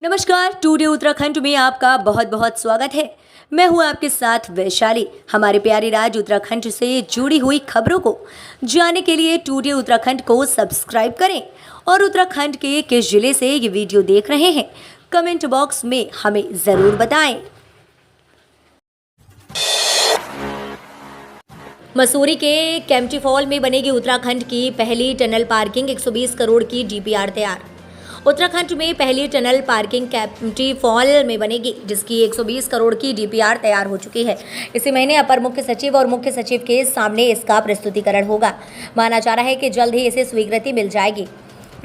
नमस्कार, टुडे उत्तराखंड में आपका बहुत बहुत स्वागत है। मैं हूं आपके साथ वैशाली। हमारे प्यारे राज्य उत्तराखंड से जुड़ी हुई खबरों को जानने के लिए टुडे उत्तराखंड को सब्सक्राइब करें और उत्तराखंड के किस जिले से ये वीडियो देख रहे हैं कमेंट बॉक्स में हमें ज़रूर बताएं। मसूरी के केम्प्टी फॉल में बनेगी उत्तराखंड की पहली टनल पार्किंग। 120 करोड़ की डीपीआर तैयार। उत्तराखंड में पहली टनल पार्किंग केम्प्टी फॉल में बनेगी, जिसकी 120 करोड़ की डीपीआर तैयार हो चुकी है। इसी महीने अपर मुख्य सचिव और मुख्य सचिव के सामने इसका प्रस्तुतिकरण होगा। माना जा रहा है कि जल्द ही इसे स्वीकृति मिल जाएगी।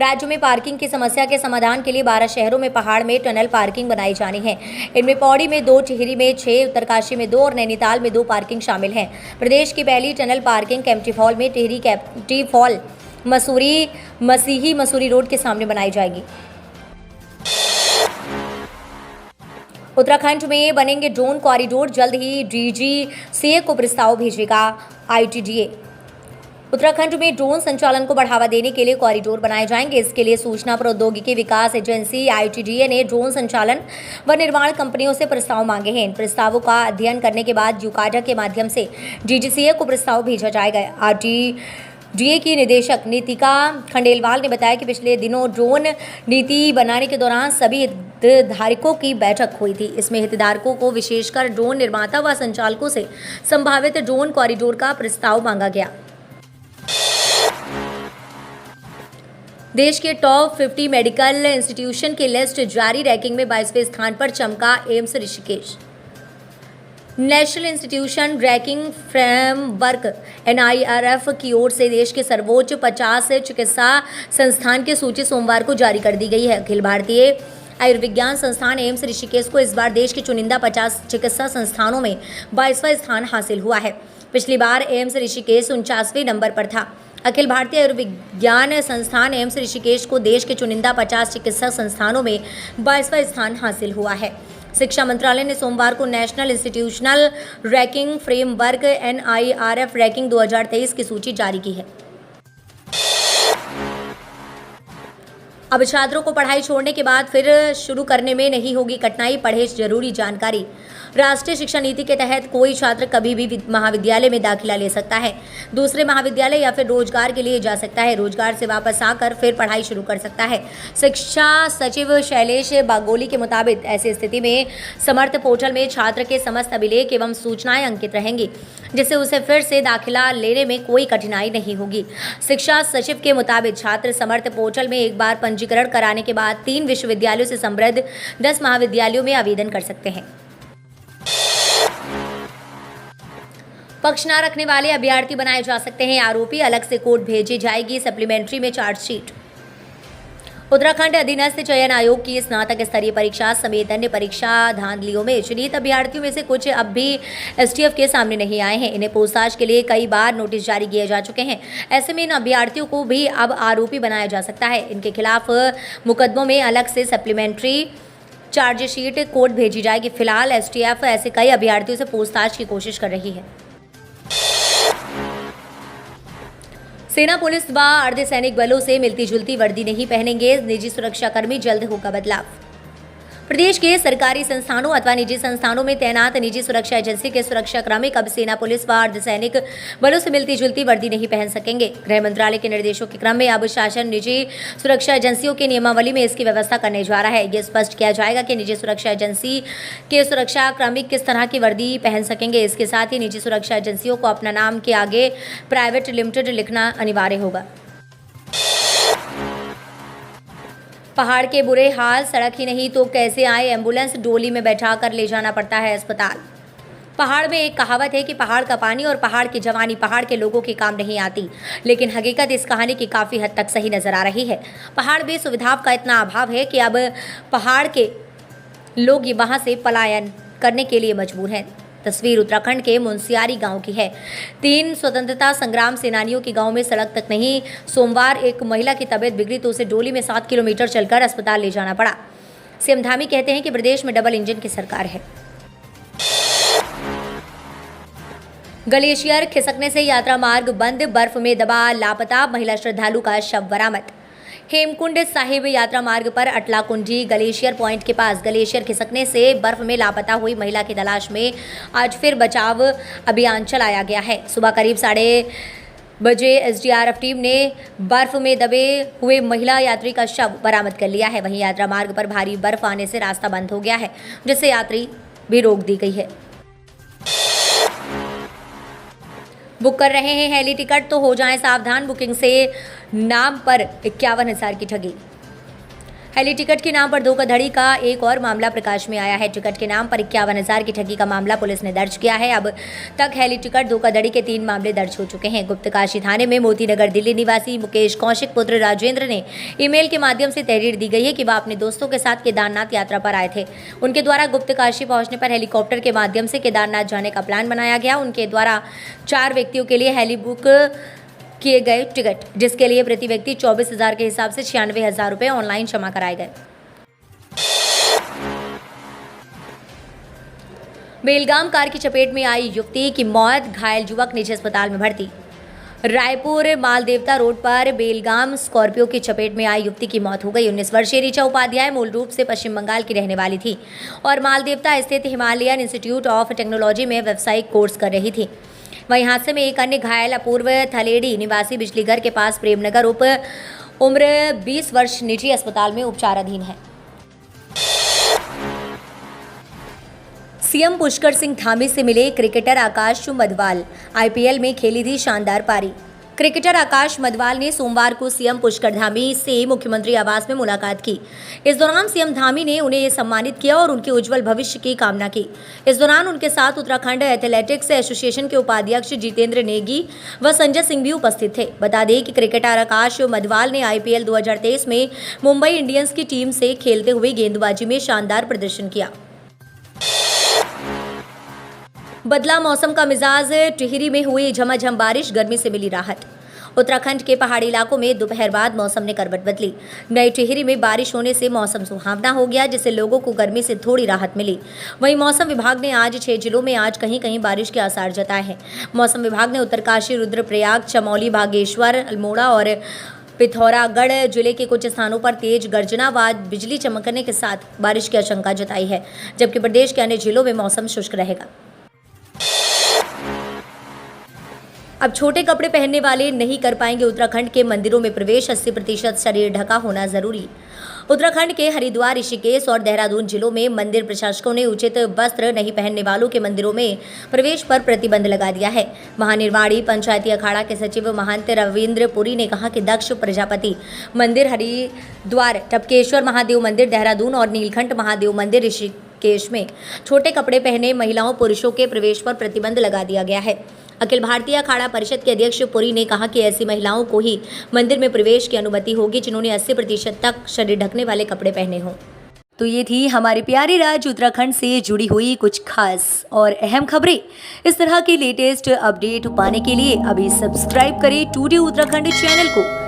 राज्य में पार्किंग की समस्या के समाधान के लिए 12 शहरों में पहाड़ में टनल पार्किंग बनाई जानी है। इनमें पौड़ी में 2, टिहरी में 6, उत्तरकाशी में 2 और नैनीताल में 2 पार्किंग शामिल हैं। प्रदेश की पहली टनल पार्किंग केम्प्टी फॉल में टिहरी केम्प्टी फॉल मसीही मसूरी रोड के सामने बनाई जाएगी। उत्तराखंड में बनेंगे ड्रोन कॉरिडोर। जल्द ही डीजीसीए को प्रस्ताव भेजेगा आईटीडीए। उत्तराखंड में ड्रोन संचालन को बढ़ावा देने के लिए कॉरिडोर बनाए जाएंगे। इसके लिए सूचना प्रौद्योगिकी विकास एजेंसी आईटीडीए ने ड्रोन संचालन व निर्माण कंपनियों से प्रस्ताव मांगे हैं। इन प्रस्तावों का अध्ययन करने के बाद यूकाडा के माध्यम से डीजीसीए को प्रस्ताव भेजा जाएगा। आरटीडीए की निदेशक नीतिका खंडेलवाल ने बताया कि पिछले दिनों ड्रोन नीति बनाने के दौरान सभी हितधारकों की बैठक हुई थी। इसमें हितधारकों को विशेषकर ड्रोन निर्माता व संचालकों से संभावित ड्रोन कॉरिडोर का प्रस्ताव मांगा गया। देश के टॉप 50 मेडिकल इंस्टीट्यूशन की लिस्ट जारी। रैंकिंग में 22वें स्थान पर चमका AIIMS Rishikesh. National institution ranking framework NIRF की ओर से देश के सर्वोच्च 50 चिकित्सा संस्थान की सूची सोमवार को जारी कर दी गई है। अखिल भारतीय आयुर्विज्ञान संस्थान एम्स ऋषिकेश को इस बार देश के चुनिंदा 50 चिकित्सा संस्थानों में 22वां स्थान हासिल हुआ है। पिछली बार एम्स ऋषिकेश 49वें नंबर पर था। अखिल भारतीय आयुर्विज्ञान संस्थान एम्स ऋषिकेश को देश के चुनिंदा 50 चिकित्सा संस्थानों में 22वां स्थान हासिल हुआ है। शिक्षा मंत्रालय ने सोमवार को national institutional ranking framework NIRF ranking 2023 की सूची जारी की है। अब छात्रों को पढ़ाई छोड़ने के बाद फिर शुरू करने में नहीं होगी कठिनाई। पढ़े जरूरी जानकारी। राष्ट्रीय शिक्षा नीति के तहत कोई छात्र कभी भी महाविद्यालय में दाखिला ले सकता है, दूसरे महाविद्यालय या फिर रोजगार के लिए जा सकता है। रोजगार से वापस आकर फिर पढ़ाई शुरू कर सकता है। शिक्षा सचिव शैलेश बागोली के मुताबिक ऐसी स्थिति में समर्थ पोर्टल में छात्र के समस्त अभिलेख एवं सूचनाएं अंकित रहेंगी, जिससे उसे फिर से दाखिला लेने में कोई कठिनाई नहीं होगी। शिक्षा सचिव के मुताबिक छात्र समर्थ पोर्टल में एक बार पंजीकरण कराने के बाद 3 विश्वविद्यालयों से समृद्ध 10 महाविद्यालयों में आवेदन कर सकते हैं। पक्ष न रखने वाले अभ्यर्थी बनाए जा सकते हैं आरोपी। अलग से कोर्ट भेजी जाएगी सप्लीमेंट्री में चार्जशीट। उत्तराखंड अधीनस्थ चयन आयोग की स्नातक स्तरीय परीक्षा समेत अन्य परीक्षा धांधलियों में चयनित अभ्यर्थियों में से कुछ अब भी एसटीएफ के सामने नहीं आए हैं। इन्हें पूछताछ के लिए कई बार नोटिस जारी किए जा चुके हैं। ऐसे में इन अभ्यर्थियों को भी अब आरोपी बनाया जा सकता है। इनके खिलाफ मुकदमों में अलग से सप्लीमेंट्री चार्जशीट कोर्ट भेजी जाएगी। फिलहाल एसटीएफ ऐसे कई अभ्यर्थियों से पूछताछ की कोशिश कर रही है। सेना पुलिस व अर्धसैनिक बलों से मिलती जुलती वर्दी नहीं पहनेंगे निजी सुरक्षाकर्मी। जल्द होगा बदलाव। प्रदेश के सरकारी संस्थानों अथवा निजी संस्थानों में तैनात निजी सुरक्षा एजेंसी के सुरक्षाकर्मी अब सेना पुलिस व अर्धसैनिक बलों से मिलती जुलती वर्दी नहीं पहन सकेंगे। गृह मंत्रालय के निर्देशों के क्रम में अब शासन निजी सुरक्षा एजेंसियों की नियमावली में इसकी व्यवस्था करने जा रहा है। यह स्पष्ट किया जाएगा कि निजी सुरक्षा एजेंसी के सुरक्षाकर्मी किस तरह की वर्दी पहन सकेंगे। इसके साथ ही निजी सुरक्षा एजेंसियों को अपना नाम के आगे प्राइवेट लिमिटेड लिखना अनिवार्य होगा। पहाड़ के बुरे हाल। सड़क ही नहीं तो कैसे आए एम्बुलेंस। डोली में बैठाकर ले जाना पड़ता है अस्पताल। पहाड़ में एक कहावत है कि पहाड़ का पानी और पहाड़ की जवानी पहाड़ के लोगों के काम नहीं आती, लेकिन हकीकत इस कहानी की काफ़ी हद तक सही नजर आ रही है। पहाड़ में सुविधाओं का इतना अभाव है कि अब पहाड़ के लोग वहाँ से पलायन करने के लिए मजबूर हैं। तस्वीर उत्तराखंड के मुनस्यारी गांव की है। 3 स्वतंत्रता संग्राम सेनानियों के गांव में सड़क तक नहीं। सोमवार एक महिला की तबीयत बिगड़ी तो उसे डोली में 7 किलोमीटर चलकर अस्पताल ले जाना पड़ा। सीएम धामी कहते हैं कि प्रदेश में डबल इंजन की सरकार है। ग्लेशियर खिसकने से यात्रा मार्ग बंद। बर्फ में दबा लापता महिला श्रद्धालु का शव बरामद। हेमकुंड साहिब यात्रा मार्ग पर अटलाकुंडी ग्लेशियर पॉइंट के पास ग्लेशियर खिसकने से बर्फ में लापता हुई महिला की तलाश में आज फिर बचाव अभियान चलाया गया है। सुबह करीब 8:30 बजे एसडीआरएफ टीम ने बर्फ में दबे हुए महिला यात्री का शव बरामद कर लिया है। वहीं यात्रा मार्ग पर भारी बर्फ आने से रास्ता बंद हो गया है, जिससे यात्री भी रोक दी गई है। बुक कर रहे हैं हेली टिकट तो हो जाएं सावधान, बुकिंग से नाम पर 51,000 की ठगी। हेली टिकट के नाम पर धोखाधड़ी का एक और मामला प्रकाश में आया है। टिकट के नाम पर 51,000 की ठगी का मामला पुलिस ने दर्ज किया है। अब तक हेली टिकट धोखाधड़ी के 3 मामले दर्ज हो चुके हैं। गुप्तकाशी थाने में मोतीनगर दिल्ली निवासी मुकेश कौशिक पुत्र राजेंद्र ने ईमेल के माध्यम से तहरीर दी गई है कि वह अपने दोस्तों के साथ केदारनाथ यात्रा पर आए थे। उनके द्वारा गुप्तकाशी पहुंचने पर हेलीकॉप्टर के माध्यम से केदारनाथ जाने का प्लान बनाया गया। उनके द्वारा 4 व्यक्तियों के लिए हेली बुक किए गए टिकट, जिसके लिए प्रति व्यक्ति 24,000 के हिसाब से 96,000 रुपये ऑनलाइन जमा कराए गए। बेलगाम कार की चपेट में आई युवती की मौत, घायल युवक निजी अस्पताल में भर्ती। रायपुर मालदेवता रोड पर बेलगाम स्कॉर्पियो की चपेट में आई युवती की मौत हो गई। 19 वर्षीय ऋचा उपाध्याय मूल रूप से पश्चिम बंगाल की रहने वाली थी और मालदेवता स्थित हिमालयन इंस्टीट्यूट ऑफ टेक्नोलॉजी में व्यावसायिक कोर्स कर रही थी। वहीं हादसे में एक अन्य घायल अपूर्व थलेड़ी निवासी बिजली घर के पास प्रेमनगर उम्र 20 वर्ष निजी अस्पताल में उपचाराधीन है। सीएम पुष्कर सिंह धामी से मिले क्रिकेटर आकाश मधवाल, आईपीएल में खेली थी शानदार पारी। क्रिकेटर आकाश मधवाल ने सोमवार को सीएम पुष्कर धामी से मुख्यमंत्री आवास में मुलाकात की। इस दौरान सीएम धामी ने उन्हें सम्मानित किया और उनके उज्जवल भविष्य की कामना की। इस दौरान उनके साथ उत्तराखंड एथलेटिक्स एसोसिएशन के उपाध्यक्ष जितेंद्र नेगी व संजय सिंह भी उपस्थित थे। बता दें कि क्रिकेटर आकाश मधवाल ने आईपीएल 2023 में मुंबई इंडियंस की टीम से खेलते हुए गेंदबाजी में शानदार प्रदर्शन किया। बदला मौसम का मिजाज, टिहरी में हुई झमाझम बारिश, गर्मी से मिली राहत। उत्तराखंड के पहाड़ी इलाकों में दोपहर बाद मौसम ने करवट बदली। नई टिहरी में बारिश होने से मौसम सुहावना हो गया, जिससे लोगों को गर्मी से थोड़ी राहत मिली। वहीं मौसम विभाग ने आज 6 जिलों में आज कहीं कहीं बारिश के आसार जताए हैं। मौसम विभाग ने उत्तरकाशी, रुद्रप्रयाग, चमौली, बागेश्वर, अल्मोड़ा और पिथौरागढ़ जिले के कुछ स्थानों पर तेज गर्जना व बिजली चमकने के साथ बारिश की आशंका जताई है, जबकि प्रदेश के अन्य जिलों में मौसम शुष्क रहेगा। अब छोटे कपड़े पहनने वाले नहीं कर पाएंगे उत्तराखंड के मंदिरों में प्रवेश, 80% शरीर ढका होना जरूरी। उत्तराखंड के हरिद्वार, ऋषिकेश और देहरादून जिलों में मंदिर प्रशासकों ने उचित वस्त्र नहीं पहनने वालों के मंदिरों में प्रवेश पर प्रतिबंध लगा दिया है। महानिर्वाणी पंचायती अखाड़ा के सचिव महंत रविंद्र पुरी ने कहा कि दक्ष प्रजापति मंदिर हरिद्वार, टपकेश्वर महादेव मंदिर देहरादून और नीलकंठ महादेव मंदिर ऋषिकेश में छोटे कपड़े पहने महिलाओं पुरुषों के प्रवेश पर प्रतिबंध लगा दिया गया है। अखिल भारतीय अखाड़ा परिषद के अध्यक्ष पुरी ने कहा कि ऐसी महिलाओं को ही मंदिर में प्रवेश की अनुमति होगी जिन्होंने 80% तक शरीर ढकने वाले कपड़े पहने हों। तो ये थी हमारे प्यारे राज्य उत्तराखंड से जुड़ी हुई कुछ खास और अहम खबरें। इस तरह के लेटेस्ट अपडेट पाने के लिए अभी सब्सक्राइब करें टुडे उत्तराखंड चैनल को